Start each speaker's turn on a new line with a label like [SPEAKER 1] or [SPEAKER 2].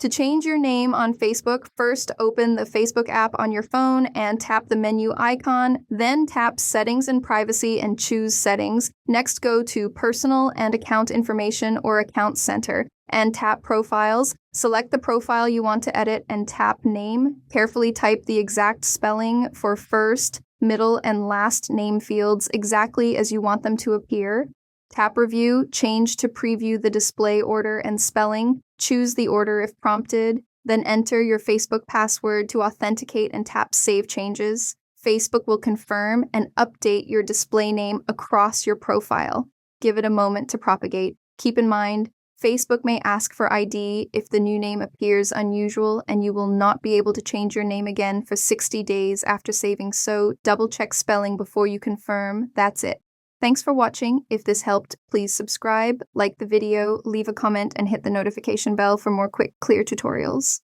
[SPEAKER 1] To change your name on Facebook, first open the Facebook app on your phone and tap the menu icon, then tap Settings and Privacy and choose Settings. Next, go to Personal and Account Information or Account Center and tap Profiles. Select the profile you want to edit and tap Name. Carefully type the exact spelling for first, middle, and last name fields exactly as you want them to appear. Tap Review, change to preview the display order and spelling, choose the order if prompted, then enter your Facebook password to authenticate and tap Save Changes. Facebook will confirm and update your display name across your profile. Give it a moment to propagate. Keep in mind, Facebook may ask for ID if the new name appears unusual, and you will not be able to change your name again for 60 days after saving, so double-check spelling before you confirm. That's it. Thanks for watching. If this helped, please subscribe, like the video, leave a comment, and hit the notification bell for more quick, clear tutorials.